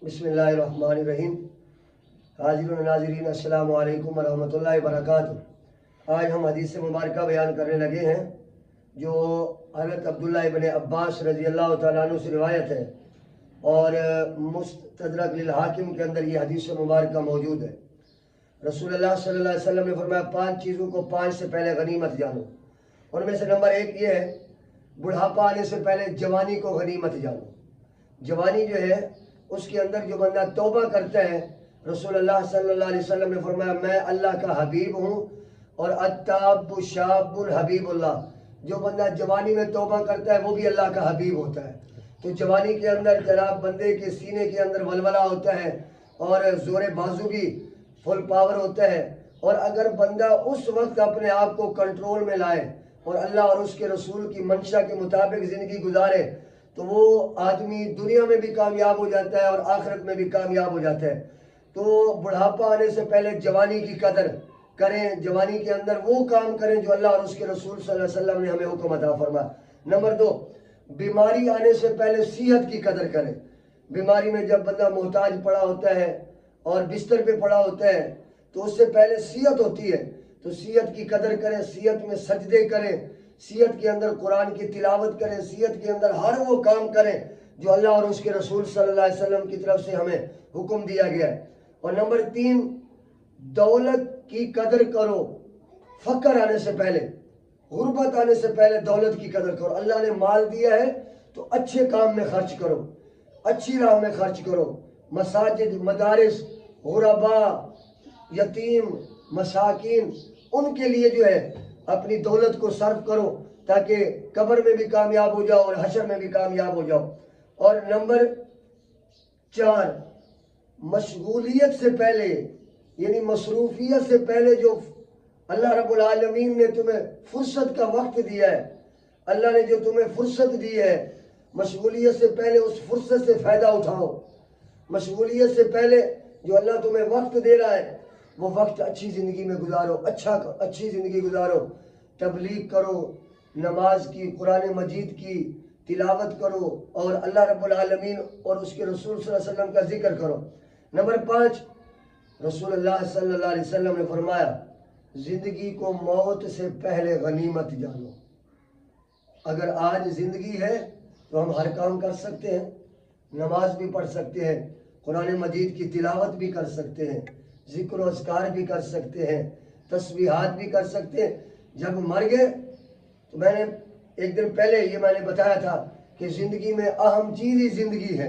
بسم اللہ الرحمن الرحیم۔ حاضرین و ناظرین السلام علیکم ورحمۃ اللہ وبرکاتہ۔ آج ہم حدیث مبارکہ بیان کرنے لگے ہیں جو حضرت عبداللہ ابن عباس رضی اللہ تعالیٰ عنہ سے روایت ہے، اور مستدرک للحاکم کے اندر یہ حدیث مبارکہ موجود ہے۔ رسول اللہ صلی اللہ علیہ وسلم نے فرمایا 5 چیزوں کو 5 سے پہلے غنیمت جانو۔ ان میں سے نمبر 1 یہ ہے، بڑھاپا آنے سے پہلے جوانی کو غنیمت جانو۔ جوانی جو ہے اس کے اندر جو بندہ توبہ کرتا ہے، رسول اللہ صلی اللہ علیہ وسلم نے فرمایا میں اللہ کا حبیب ہوں، اور التاب شاب حبیب اللہ، جو بندہ جوانی میں توبہ کرتا ہے وہ بھی اللہ کا حبیب ہوتا ہے۔ تو جوانی کے اندر جناب بندے کے سینے کے اندر ولولہ ہوتا ہے، اور زور بازو بھی فل پاور ہوتا ہے، اور اگر بندہ اس وقت اپنے آپ کو کنٹرول میں لائے اور اللہ اور اس کے رسول کی منشا کے مطابق زندگی گزارے تو وہ آدمی دنیا میں بھی کامیاب ہو جاتا ہے اور آخرت میں بھی کامیاب ہو جاتا ہے۔ تو بڑھاپا آنے سے پہلے جوانی کی قدر کریں، جوانی کے اندر وہ کام کریں جو اللہ اور اس کے رسول صلی اللہ علیہ وسلم نے ہمیں حکم عطا فرمایا۔ نمبر 2، بیماری آنے سے پہلے صحت کی قدر کریں۔ بیماری میں جب بندہ محتاج پڑا ہوتا ہے اور بستر پہ پڑا ہوتا ہے تو اس سے پہلے صحت ہوتی ہے، تو صحت کی قدر کریں، صحت میں سجدے کریں، صحت کے اندر قرآن کی تلاوت کریں، صحت کے اندر ہر وہ کام کریں جو اللہ اور اس کے رسول صلی اللہ علیہ وسلم کی طرف سے ہمیں حکم دیا گیا ہے۔ اور نمبر 3، دولت کی قدر کرو۔ فقر آنے سے پہلے، غربت آنے سے پہلے دولت کی قدر کرو۔ اللہ نے مال دیا ہے تو اچھے کام میں خرچ کرو، اچھی راہ میں خرچ کرو۔ مساجد، مدارس، غرباء، یتیم، مساکین، ان کے لیے جو ہے اپنی دولت کو صرف کرو تاکہ قبر میں بھی کامیاب ہو جاؤ اور حشر میں بھی کامیاب ہو جاؤ۔ اور نمبر 4، مشغولیت سے پہلے یعنی مصروفیت سے پہلے جو اللہ رب العالمین نے تمہیں فرصت کا وقت دیا ہے، اللہ نے جو تمہیں فرصت دی ہے، مشغولیت سے پہلے اس فرصت سے فائدہ اٹھاؤ۔ مشغولیت سے پہلے جو اللہ تمہیں وقت دے رہا ہے وہ وقت اچھی زندگی میں گزارو، اچھی زندگی گزارو۔ تبلیغ کرو، نماز کی، قرآن مجید کی تلاوت کرو، اور اللہ رب العالمین اور اس کے رسول صلی اللہ علیہ وسلم کا ذکر کرو۔ نمبر 5، رسول اللہ صلی اللہ علیہ وسلم نے فرمایا زندگی کو موت سے پہلے غنیمت جانو۔ اگر آج زندگی ہے تو ہم ہر کام کر سکتے ہیں، نماز بھی پڑھ سکتے ہیں، قرآن مجید کی تلاوت بھی کر سکتے ہیں، ذکر و اذکار بھی کر سکتے ہیں، تسبیحات بھی کر سکتے ہیں۔ جب مر گئے تو میں نے ایک دن پہلے یہ میں نے بتایا تھا کہ زندگی میں اہم چیز ہی زندگی ہے۔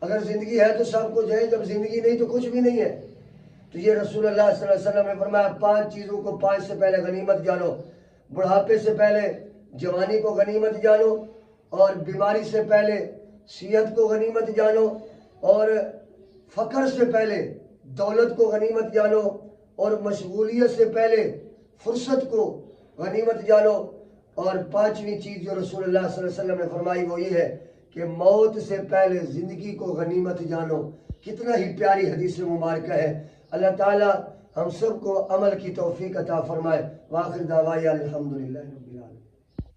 اگر زندگی ہے تو سب کچھ ہے، جب زندگی نہیں تو کچھ بھی نہیں ہے۔ تو یہ رسول اللہ صلی اللہ علیہ وسلم نے فرمایا 5 چیزوں کو 5 سے پہلے غنیمت جانو۔ بڑھاپے سے پہلے جوانی کو غنیمت جانو، اور بیماری سے پہلے صحت کو غنیمت جانو، اور فقر سے پہلے دولت کو غنیمت جانو، اور مشغولیت سے پہلے فرصت کو غنیمت جانو۔ اور 5ویں چیز جو رسول اللہ صلی اللہ علیہ وسلم نے فرمائی وہ یہ ہے کہ موت سے پہلے زندگی کو غنیمت جانو۔ کتنا ہی پیاری حدیث مبارکہ ہے۔ اللہ تعالی ہم سب کو عمل کی توفیق عطا فرمائے۔ وآخر دعوانا الحمدللہ۔